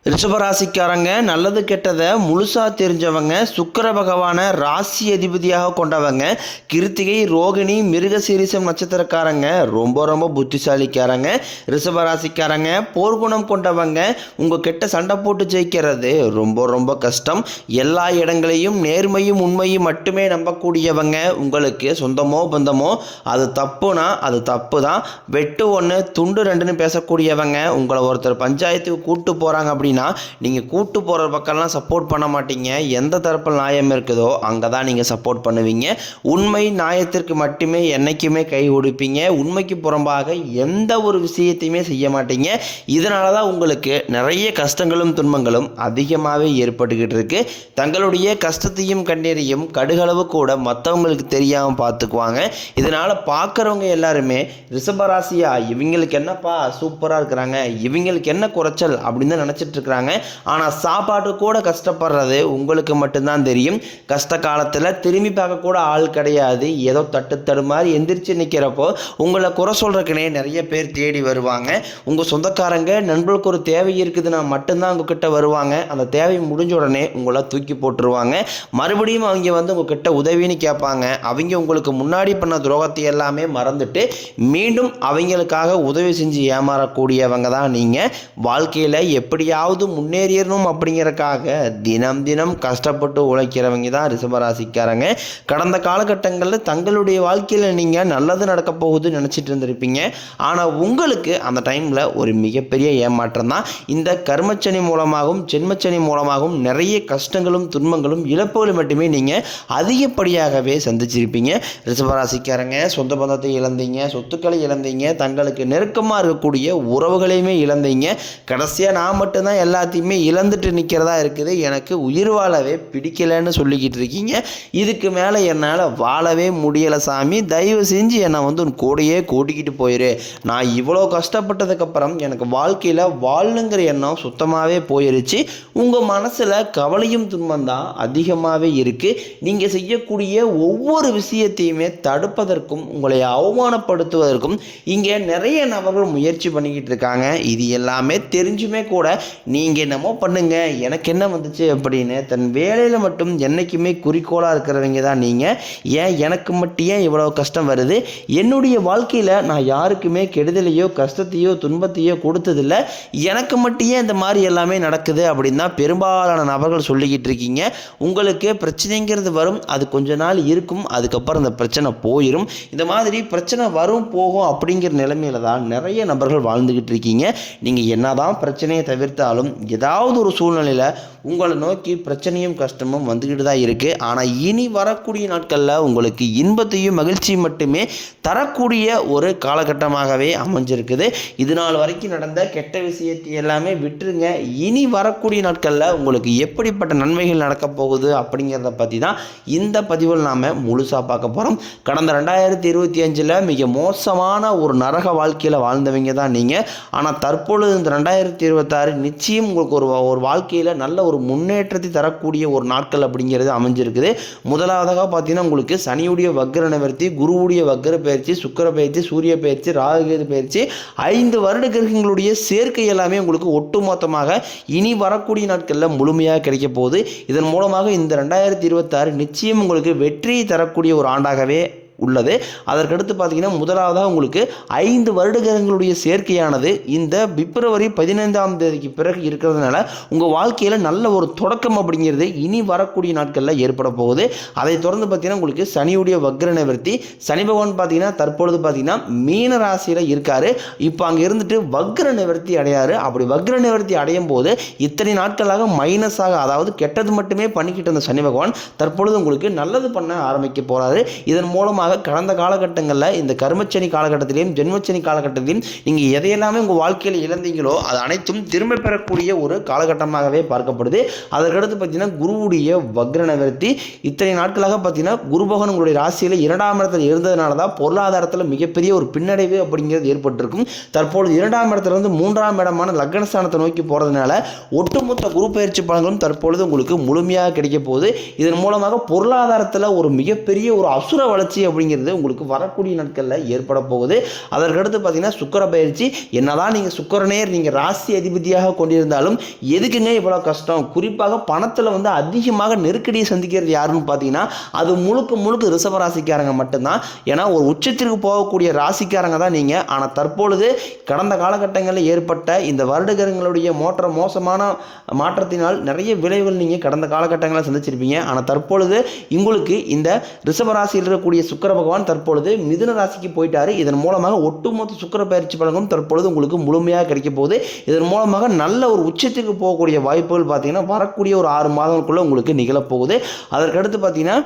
ரிஷபராசிக்காரங்க நல்லது கெட்டதை முழுசாக தெரிஞ்சவங்க, சுக்கிர பகவானை ராசி அதிபதியாக கொண்டவங்க, கிருத்திகை ரோகிணி மிருகசீரிசம் நட்சத்திரக்காரங்க ரொம்ப ரொம்ப புத்திசாலிக்காரங்க. ரிஷபராசிக்காரங்க போர்க்குணம் கொண்டவங்க. உங்கள் கிட்ட சண்டை போட்டு ஜெயிக்கிறது ரொம்ப ரொம்ப கஷ்டம். எல்லா இடங்களையும் நேர்மையும் உண்மையும் மட்டுமே நம்பக்கூடியவங்க. உங்களுக்கு சொந்தமோ பந்தமோ அது தப்புனா அது தப்பு தான். வெட்டு ஒன்று துண்டு ரெண்டுன்னு பேசக்கூடியவங்க. உங்களை ஒருத்தர் பஞ்சாயத்துக்கு கூட்டு போகிறாங்க அப்படின்னா நீங்கள் கூட்டு போகிற பக்கம்லாம் சப்போர்ட் பண்ண மாட்டீங்க. எந்த தரப்பில் நியாயம் இருக்குதோ அங்கே தான் நீங்கள் சப்போர்ட் பண்ணுவீங்க. உண்மை நியாயத்திற்கு மட்டுமே என்றைக்குமே கை கொடுப்பீங்க. உண்மைக்கு புறம்பாக எந்த ஒரு விஷயத்தையுமே செய்ய மாட்டீங்க. இதனால தான் உங்களுக்கு நிறைய கஷ்டங்களும் துன்பங்களும் அதிகமாகவே ஏற்பட்டுக்கிட்டு இருக்கு. தங்களுடைய கஷ்டத்தையும் கண்ணீரையும் கடுகளவு கூட மற்றவங்களுக்கு தெரியாமல் பார்த்துக்குவாங்க. இதனால் பார்க்குறவங்க எல்லாருமே ரிஷபராசியா இவங்களுக்கு என்னப்பா சூப்பராக இருக்கிறாங்க, இவங்களுக்கு என்ன குறைச்சல் அப்படின்னு தான் நினச்சிட்டு இருக்கிறாங்க. ஆனால் சாப்பாட்டு கூட கஷ்டப்படுறது உங்களுக்கு மட்டும்தான் தெரியும். கஷ்ட காலத்தில் திரும்பி பார்க்க கூட ஆள் கிடையாது. ஏதோ தட்டு மாதிரி எந்திரிச்சு நிற்கிறப்போ உங்களை குறை சொல்கிறக்குனே நிறைய பேர் தேடி வருவாங்க. உங்கள் சொந்தக்காரங்க நண்பர்களுக்கு ஒரு தேவை இருக்குதுன்னா மட்டும்தான் உங்ககிட்ட வருவாங்க. அந்த தேவை முடிஞ்ச உடனே உங்களை தூக்கி போட்டுருவாங்க. மறுபடியும் அவங்க வந்து உங்ககிட்ட உதவின்னு கேட்பாங்க. அவங்க உங்களுக்கு முன்னாடி பண்ண துரோகத்தை எல்லாமே மறந்துட்டு மீண்டும் அவங்களுக்காக உதவி செஞ்சு ஏமாறக்கூடியவங்க தான் நீங்கள். வாழ்க்கையில் எப்படியாவது முன்னேறிடணும் அப்படிங்கிறக்காக தினம் தினம் கஷ்டப்பட்டு உழைக்கிறவங்க தான் ரிஷபராசிக்காரங்க. கடந்த காலகட்டங்களில் தங்களுடைய வாழ்க்கையில் நீங்கள் நல்லது நடக்க போகுதுன்னு நினச்சிட்டு இருந்திருப்பீங்க. ஆனால் உங்களுக்கு அந்த டைமில் ஒரு மிகப்பெரிய ஏமாற்றம் தான். இந்த கர்மச்சனி மூலமாகவும் ஜென்மச்சனி மூலமாகவும் நிறைய கஷ்டங்களும் துன்பங்களும் இழப்புகளும் மட்டுமே நீங்கள் அதிகப்படியாகவே சந்திச்சிருப்பீங்க. ரிஷபராசிக்காரங்க சொந்த பந்தத்தை இழந்தீங்க, சொத்துக்களை இழந்தீங்க, தங்களுக்கு நெருக்கமாக இருக்கக்கூடிய உறவுகளையுமே இழந்தீங்க. கடைசியாக நான் மட்டும்தான் எல்லாத்தையுமே இழந்துட்டு நிற்கிறதா இருக்குது, எனக்கு உயிர் வாழவே பிடிக்கலைன்னு சொல்லிக்கிட்டு இருக்கீங்க. இதுக்கு மேலே என்னால் வாழவே முடியலை சாமி, தயவு செஞ்சு என்னை வந்து உன் கூடையே கூட்டிக்கிட்டு போயிரு. நான் இவ்வளோ கஷ்டப்பட்டதுக்கப்புறம் எனக்கு வாழ்க்கையில் வாழணுங்கிற எண்ணம் சுத்தமாகவே போயிருச்சு. உங்கள் மனசில் கவலையும் துன்பம் தான் அதிகமாகவே இருக்குது. நீங்கள் செய்யக்கூடிய ஒவ்வொரு விஷயத்தையுமே தடுப்பதற்கும் உங்களை அவமானப்படுத்துவதற்கும் இங்கே நிறைய நபர்கள் முயற்சி பண்ணிக்கிட்டு இருக்காங்க. இது எல்லாமே தெரிஞ்சுமே கூட நீங்கள் என்னமோ பண்ணுங்க எனக்கு என்ன வந்துச்சு அப்படின்னு தன் வேலையில் மட்டும் என்றைக்குமே குறிக்கோளாக இருக்கிறவங்க தான் நீங்கள். ஏன் எனக்கு மட்டும் ஏன் இவ்வளோ கஷ்டம் வருது, என்னுடைய வாழ்க்கையில் நான் யாருக்குமே கெடுதலையோ கஷ்டத்தையோ துன்பத்தையோ கொடுத்ததில்லை, எனக்கு மட்டும் ஏன் இந்த மாதிரி எல்லாமே நடக்குது அப்படின்னு தான் பெரும்பாலான நபர்கள் சொல்லிக்கிட்டு இருக்கீங்க. உங்களுக்கு பிரச்சனைங்கிறது வரும், அது கொஞ்ச நாள் இருக்கும், அதுக்கப்புறம் இந்த பிரச்சனை போயிடும். இந்த மாதிரி பிரச்சனை வரும் போகும் அப்படிங்கிற நிலைமையில தான் நிறைய நபர்கள் வாழ்ந்துக்கிட்டு இருக்கீங்க. நீங்கள் என்னதான் பிரச்சனையை தவிர்த்தாலும் ஏதாவது ஒரு சூழ்நிலையில் உங்களை நோக்கி பிரச்சனையும் கஷ்டமும் வந்துக்கிட்டு தான் இருக்குது. ஆனால் இனி வரக்கூடிய நாட்களில் உங்களுக்கு இன்பத்தையும் மகிழ்ச்சியும் மட்டுமே தரக்கூடிய ஒரு காலகட்டமாகவே அமைஞ்சிருக்குது. இது நாள் வரைக்கும் நடந்த கெட்ட விஷயத்தை எல்லாமே விட்டுருங்க. இனி வரக்கூடிய நாட்களில் உங்களுக்கு எப்படிப்பட்ட நன்மைகள் நடக்க போகுது அப்படிங்கிறத பற்றி தான் இந்த பதிவில் நாம் முழுசாக பார்க்க போகிறோம். கடந்த 2025 மிக மோசமான ஒரு நரக வாழ்க்கையில் வாழ்ந்தவங்க தான் நீங்கள். ஆனால் தற்பொழுது இந்த 2026 நிச்சயம் உங்களுக்கு ஒரு வாழ்க்கையில் நல்ல ஒரு முன்னேற்றத்தை தரக்கூடிய ஒரு நாட்கள் அப்படிங்கிறது அமைஞ்சிருக்குது. முதலாவதாக பார்த்தீங்கன்னா உங்களுக்கு சனியுடைய வக்ர நிவர்த்தி, குருவுடைய வக்ர பயிற்சி, சுக்கிர பயிற்சி, சூரிய பயிற்சி, ராகுகேது பயிற்சி, 5 வருட கிரகங்களுடைய சேர்க்கை எல்லாமே உங்களுக்கு ஒட்டுமொத்தமாக இனி வரக்கூடிய நாட்களில் முழுமையாக கிடைக்க போகுது. இதன் மூலமாக இந்த 2026 நிச்சயம் உங்களுக்கு வெற்றியை தரக்கூடிய ஒரு ஆண்டாகவே உள்ளது. அதற்கடுத்து பார்த்தீங்கன்னா முதலாவதாக உங்களுக்கு 5 வருட கிரகங்களுடைய சேர்க்கையானது இந்த பிப்ரவரி 15ஆம் தேதிக்கு பிறகு இருக்கிறதுனால உங்கள் வாழ்க்கையில் நல்ல ஒரு தொடக்கம் அப்படிங்கிறது இனி வரக்கூடிய நாட்களில் ஏற்பட போகுது. அதை தொடர்ந்து பார்த்தீங்கன்னா உங்களுக்கு சனியுடைய வக்ர நிவர்த்தி, சனி பகவான் பார்த்தீங்கன்னா தற்பொழுது பார்த்தீங்கன்னா மீன ராசியில் இருக்கார். இப்போ அங்கே இருந்துட்டு வக்ர நிவர்த்தி அடையாரு. அப்படி வக்ர நிவர்த்தி அடையும் போது இத்தனை நாட்களாக மைனஸாக, அதாவது கெட்டது மட்டுமே பண்ணிக்கிட்டு இருந்த சனி பகவான் தற்பொழுது உங்களுக்கு நல்லது பண்ண ஆரம்பிக்க போகிறாரு. இதன் மூலமாக கடந்த காலகட்டங்களில் இந்த கர்மச்சனி காலகட்டத்திலையும் ஜென்மச்சனி காலகட்டத்திலையும் நீங்கள் எதையெல்லாமே உங்கள் வாழ்க்கையில் இழந்தீங்களோ அது அனைத்தும் திரும்ப பெறக்கூடிய ஒரு காலகட்டமாகவே பார்க்கப்படுது. அதற்கடுத்து பார்த்தீங்கன்னா குருவுடைய வக்ர நிவர்த்தி, இத்தனை நாட்களாக பார்த்தீங்கன்னா குரு பகவான் உங்களுடைய ராசியில் 2ஆம் இடத்தில் இருந்ததுனால தான் பொருளாதாரத்தில் மிகப்பெரிய ஒரு பின்னடைவு அப்படிங்கிறது ஏற்பட்டிருக்கும். தற்பொழுது 2ஆம் இடத்திலிருந்து 3ஆம் இடமான லக்னஸ்தானத்தை நோக்கி போகிறதுனால ஒட்டுமொத்த குரு பயிற்சி பலன்களும் தற்பொழுது உங்களுக்கு முழுமையாக கிடைக்க போகுது. இதன் மூலமாக பொருளாதாரத்தில் ஒரு மிகப்பெரிய ஒரு அசுர வளர்ச்சி அப்படிங்கிறது உங்களுக்கு வரக்கூடிய நாட்களில் ஏற்பட போகுது. அதற்கடுத்து பார்த்தீங்கன்னா சுக்கிர பயிற்சி. என்னதான் நீங்கள் சுக்கிரனே நீங்கள் ராசி அதிபதியாக கொண்டிருந்தாலும் எதுக்குங்க இவ்வளோ கஷ்டம்? குறிப்பாக பணத்தில் வந்து அதிகமாக நெருக்கடியை சந்திக்கிறது யாருன்னு பார்த்தீங்கன்னா அது முழுக்க முழுக்க ரிஷப ராசிக்காரங்க மட்டும்தான். ஏன்னா ஒரு உச்சத்திற்கு போகக்கூடிய ராசிக்காரங்க தான் நீங்கள். ஆனால் தற்பொழுது கடந்த காலகட்டங்களில் ஏற்பட்ட இந்த வருடங்களுடைய மோசமான மாற்றத்தினால் நிறைய விளைவுகள் நீங்கள் கடந்த காலகட்டங்களில் சந்திச்சிருப்பீங்க. ஆனால் தற்பொழுது உங்களுக்கு இந்த ரிஷப ராசியில் இருக்கக்கூடிய சுக்கிர பகவான் தற்பொழுது மிதுன ராசிக்கு போயிட்டாரு. இதன் மூலமாக ஒட்டுமொத்த சுக்கிர பயிற்சி பலனும் தற்பொழுது உங்களுக்கு முழுமையாக கிடைக்க போகுது. இதன் மூலமாக நல்ல ஒரு உச்சத்திற்கு போகக்கூடிய வாய்ப்புகள் பார்த்தீங்கன்னா வரக்கூடிய ஒரு 6 மாதங்களுக்குள்ள உங்களுக்கு நிகழப்போகுது. அதற்கடுத்து பார்த்தீங்கன்னா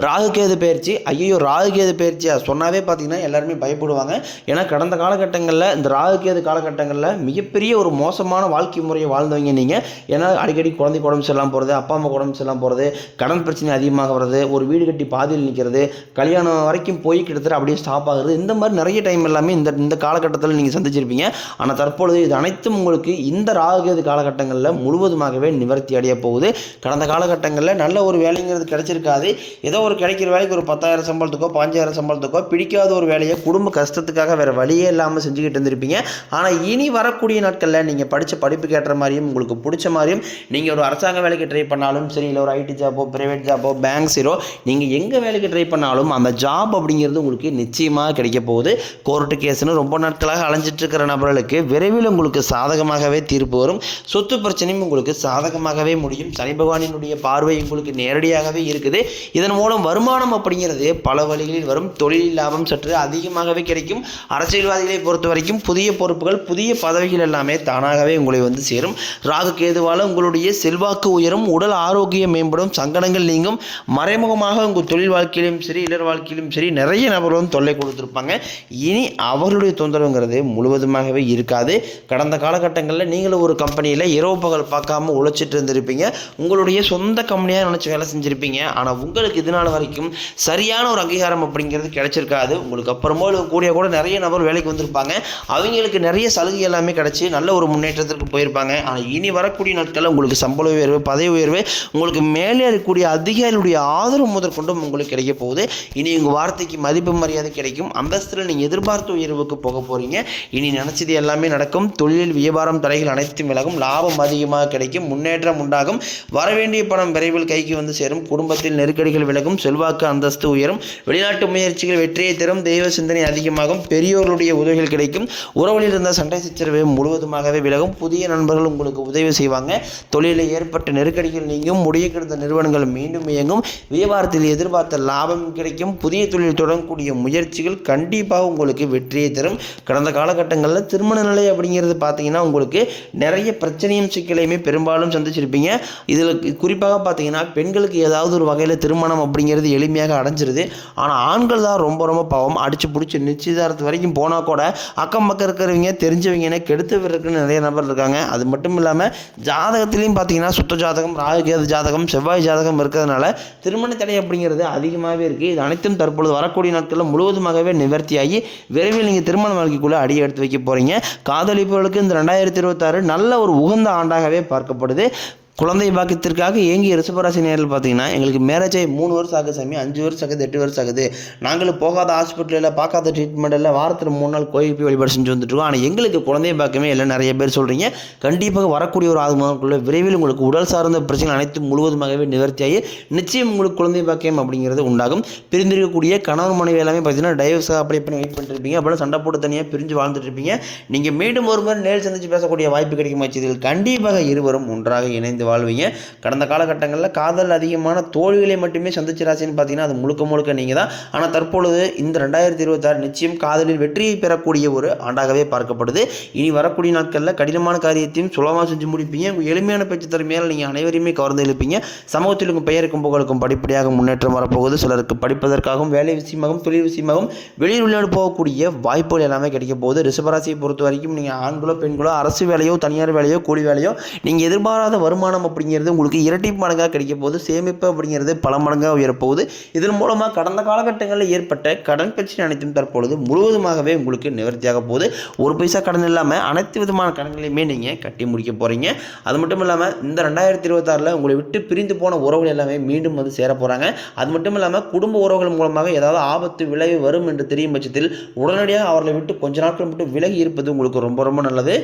ராகுகேது பயிற்சி. ஐயோ ராகுகேது பயிற்சியா சொன்னாவே பார்த்தீங்கன்னா எல்லாருமே பயப்படுவாங்க. ஏன்னா கடந்த காலகட்டங்களில் இந்த ராகுகேது காலகட்டங்களில் மிகப்பெரிய ஒரு மோசமான வாழ்க்கை முறையை வாழ்ந்தவங்க நீங்கள். ஏன்னா அடிக்கடி குழந்தைக்கு உடம்பு சரியில்லாமல் போகிறது, அப்பா அம்மா உடம்பு சரியில்லாமல் போகிறது, கடன் பிரச்சனை அதிகமாக வர்றது, ஒரு வீடு கட்டி பாதியில் நிற்கிறது, கல்யாணம் வரைக்கும் போய் கிட்டத்தட்ட அப்படியே ஸ்டாப் ஆகுறது, இந்த மாதிரி நிறைய டைம் எல்லாமே இந்த காலகட்டத்தில் நீங்கள் சந்திச்சிருப்பீங்க. ஆனால் தற்பொழுது இது அனைத்தும் உங்களுக்கு இந்த ராகுகேது காலகட்டங்களில் முழுவதுமாகவே நிவர்த்தி அடைய போகுது. கடந்த காலகட்டங்களில் நல்ல ஒரு வேலைங்கிறது கிடைச்சிருக்காது. ஏதோ ஒரு கிடைக்கிற வேலைக்கு ஒரு 10,000 சம்பளத்துக்கோ 5,000 சம்பளத்துக்கோ பிடிக்காத ஒரு வேலையை குடும்ப கஷ்டத்துக்காக வேறு வழியே இல்லாமல் செஞ்சுக்கிட்டு இருந்திருப்பீங்க. ஆனால் இனி வரக்கூடிய நாட்களில் நீங்கள் படித்த படிப்புக்கு ஏற்ற மாதிரியும் உங்களுக்கு பிடிச்ச மாதிரியும் நீங்கள் ஒரு அரசாங்க வேலைக்கு ட்ரை பண்ணாலும் சரி, இல்லை ஒரு ஐடி ஜாப்போ ப்ரைவேட் ஜாப்போ பேங்க் சீரோ நீங்கள் எங்கே வேலைக்கு ட்ரை பண்ணாலும் அந்த ஜாப் அப்படிங்கிறது உங்களுக்கு நிச்சயமாக கிடைக்க போகுது. கோர்ட்டு கேஸ்னு ரொம்ப நாட்களாக அலைஞ்சிட்டு இருக்கிற நபர்களுக்கு விரைவில் உங்களுக்கு சாதகமாகவே தீர்ப்பு வரும். சொத்து பிரச்சனையும் உங்களுக்கு சாதகமாகவே முடியும். சனி பகவானினுடைய பார்வை உங்களுக்கு நேரடியாகவே இருக்குது. இதன் மூலம் வருமானம் அப்படிங்கிறது பல வழிகளில் வரும். தொழில் லாபம் சற்று அதிகமாகவே கிடைக்கும். அரசியல்வாதிகளை பொறுத்த வரைக்கும் புதிய பொறுப்புகள் புதிய பதவிகள் எல்லாமே தானாகவே உங்களை வந்து சேரும். ராகு கேதுவால் உங்களுடைய செல்வாக்கு உயரும், உடல் ஆரோக்கியம் மேம்படும், சங்கடங்கள் நீங்கும். மறைமுகமாக உங்கள் தொழில் வாழ்க்கையிலும் சரி இல்லற வாழ்க்கையிலும் சரி நிறைய நபர்களும் தொல்லை கொடுத்துருப்பாங்க. இனி அவர்களுடைய தொந்தரவுங்கிறது முழுவதுமாகவே இருக்காது. கடந்த காலகட்டங்களில் நீங்களும் ஒரு கம்பெனியில் இரவு பகல் பார்க்காம உழைச்சிட்டு இருந்திருப்பீங்க. உங்களுடைய சொந்த கம்பெனியாக நினச்சி வேலை செஞ்சுருப்பீங்க. ஆனால் உங்களுக்கு இதனால் வரைக்கும் சரியான ஒரு அங்கீகாரம் அப்படிங்கிறது கிடைச்சிருக்காது. உங்களுக்கு அப்புறமோ கூட நிறைய நபர் வேலைக்கு வந்திருப்பாங்க. அவங்களுக்கு நிறைய சலுகை எல்லாமே கிடைச்சி நல்ல ஒரு முன்னேற்றத்திற்கு போயிருப்பாங்க. ஆனால் இனி வரக்கூடிய நாட்களில் உங்களுக்கு சம்பள உயர்வு, பதவி உயர்வு, உங்களுக்கு மேலே இருக்கக்கூடிய அதிகாரிகளுடைய ஆதரவு முதற்கொண்டும் உங்களுக்கு கிடைக்க போகுது. இனி உங்கள் வார்த்தைக்கு மதிப்பு மரியாதை கிடைக்கும். அந்தஸ்தில் நீங்கள் எதிர்பார்த்த உயர்வுக்கு போக போகிறீங்க. இனி நினச்சது எல்லாமே நடக்கும். தொழிலில் வியாபாரம் தடைகள் அனைத்தும் விலகும். லாபம் அதிகமாக கிடைக்கும். முன்னேற்றம் உண்டாகும். வரவேண்டிய பணம் விரைவில் கைக்கு வந்து சேரும். குடும்பத்தில் நெருக்கடிகள் விலகும். செல்வாக்கு அந்தஸ்து உயரும். வெளிநாட்டு முயற்சிகள் வெற்றியை தரும். தெய்வ சிந்தனை அதிகமாகும். பெரியோர்களுடைய உதவிகள் கிடைக்கும். உறவுகளில் இருந்த சண்டை சச்சரவு முழுவதுமாகவே விலகும். புதிய நண்பர்கள் உங்களுக்கு உதவி செய்வாங்க. தொழிலில் ஏற்பட்ட நெருக்கடிகள் நீங்கும். முடிய கிடந்த நிறுவனங்கள் மீண்டும் இயங்கும். வியாபாரத்தில் எதிர்பார்த்த லாபம் கிடைக்கும். புதிய தொழில் தொடங்கக்கூடிய முயற்சிகள் கண்டிப்பாக உங்களுக்கு வெற்றியை தரும். கடந்த காலகட்டங்களில் திருமண நிலை அப்படிங்கிறது பார்த்தீங்கன்னா உங்களுக்கு நிறைய பிரச்சனையும் சிக்கலையுமே பெரும்பாலும் சந்திச்சிருப்பீங்க. இதில் குறிப்பாக பார்த்தீங்கன்னா பெண்களுக்கு ஏதாவது ஒரு வகையில் திருமணம் அப்படிங்கிறது எளிமையாக அடைஞ்சிருது. ஆனால் ஆண்கள் தான் ரொம்ப ரொம்ப பாவம். அடிச்சு பிடிச்சி நிச்சயதார்த்தம் வரைக்கும் போனால் கூட அக்கம் பக்கம் இருக்கிறவங்க தெரிஞ்சவங்கன்னு கெடுத்து விடுறதுக்குன்னு நிறைய நபர் இருக்காங்க. அது மட்டும் இல்லாமல் ஜாதகத்திலையும் பார்த்தீங்கன்னா சுத்த ஜாதகம், ராகுகேது ஜாதகம், செவ்வாய் ஜாதகம் இருக்கிறதுனால திருமண தடை அப்படிங்கிறது அதிகமாகவே இருக்குது. இது அனைத்தும் தற்பொழுது வரக்கூடிய நாட்களில் முழுவதுமாகவே நிவர்த்தியாகி விரைவில் நீங்கள் திருமண வாழ்க்கைக்குள்ளே அடி எடுத்து வைக்க போகிறீங்க. காதலிப்புகளுக்கு இந்த 2026 நல்ல ஒரு உகந்த ஆண்டாகவே பார்க்கப்படுது. குழந்தை பாக்கியத்திற்காக ஏங்கிய ரிஷபராசி நேரில் பார்த்தீங்கன்னா எங்களுக்கு மேரேஜ் ஆகி 3 வருஷம் ஆகுது சாமி, 5 வருஷம் ஆகுது, 8 வருஷம் ஆகுது, நாங்களும் போகாத ஹாஸ்பிட்டலில் பார்க்காத ட்ரீட்மெண்ட் இல்லை, வாரத்தில் 3 நாள் கோயில் போய் வழிபாடு செஞ்சு வந்துட்டுருக்கோம். ஆனால் எங்களுக்கு குழந்தை பாக்கியமே இல்லை நிறைய பேர் சொல்கிறீங்க. கண்டிப்பாக வரக்கூடிய ஒரு 6 மாதங்களுக்குள்ள விரைவில் உங்களுக்கு உடல் சார்ந்த பிரச்சனை அனைத்தும் முழுவதுமாகவே நிவர்த்தியாகி நிச்சயம் உங்களுக்கு குழந்தை பாக்கியம் அப்படிங்கிறது உண்டாகும். பிரிந்திருக்கக்கூடிய கணவன் மனைவி எல்லாமே பார்த்தீங்கன்னா டைவர்ஸாக அப்ளை பண்ணி வெயிட் பண்ணிட்டு இருப்பீங்க. அப்படின்னா சண்டை போட்டு தனியாக பிரிஞ்சு வாழ்ந்துட்டு இருப்பீங்க. நீங்கள் மீண்டும் ஒரு முறை நேரில் சந்தித்து பேசக்கூடிய வாய்ப்பு கிடைக்கும் பட்சத்தில் கண்டிப்பாக இருவரும் ஒன்றாக இணைந்து வாழ்வீங்க. கடந்த காலகட்டங்களில் காதல் அதிகமான தோல்விகளை மட்டுமே சந்திச்ச ராசின்னு பார்த்தீங்கன்னா அது முழுக்க நீங்கள் தான். ஆனால் தற்பொழுது இந்த 2026 நிச்சயம் காதலில் வெற்றியை பெறக்கூடிய ஒரு ஆண்டாகவே பார்க்கப்படுது. இனி வரக்கூடிய நாட்களில் கடினமான காரியத்தையும் சுலபமாக செஞ்சு முடிப்பீங்க. உங்கள் எளிமையான பேச்சு திறமையால் நீங்கள் அனைவரையுமே கவர்ந்து எழுப்பீங்க. சமூகத்தில் உங்கள் பெயருக்கும் புகழுக்கும் படிப்படியாக முன்னேற்றம் வரப்போகுது. சிலருக்கு படிப்பதற்காகவும் வேலை விஷயமாகவும் தொழில் விஷயமாகவும் வெளியில் விளையாடு போகக்கூடிய வாய்ப்புகள் எல்லாமே கிடைக்க போகுது. ரிஷபராசியை பொறுத்த வரைக்கும் நீங்கள் ஆண்களோ பெண்களோ அரசு வேலையோ தனியார் வேலையோ கூலி வேலையோ நீங்கள் எதிர்பாராத வருமானம் வருமானம் அப்படிங்கிறது உங்களுக்கு இரட்டி மடங்காக கிடைக்க போகுது. சேமிப்பு அப்படிங்கிறது பல மடங்காக உயரப்போகுது. இதன் மூலமாக கடந்த காலகட்டங்களில் ஏற்பட்ட கடன் பிரச்சனை அனைத்தும் தற்பொழுது முழுவதுமாகவே உங்களுக்கு நிவர்த்தியாக போகுது. ஒரு பைசா கடன் இல்லாமல் அனைத்து விதமான கடன்களையுமே நீங்கள் கட்டி முடிக்க போகிறீங்க. அது மட்டும் இல்லாமல் இந்த 2026 உங்களை விட்டு பிரிந்து போன உறவுகள் எல்லாமே மீண்டும் வந்து சேர போகிறாங்க. அது மட்டும் இல்லாமல் குடும்ப உறவுகள் மூலமாக ஏதாவது ஆபத்து விளைவு வரும் என்று தெரியும் பட்சத்தில் உடனடியாக அவர்களை விட்டு கொஞ்ச நாட்கள் மட்டும் விலகி இருப்பது உங்களுக்கு ரொம்ப ரொம்ப நல்லது.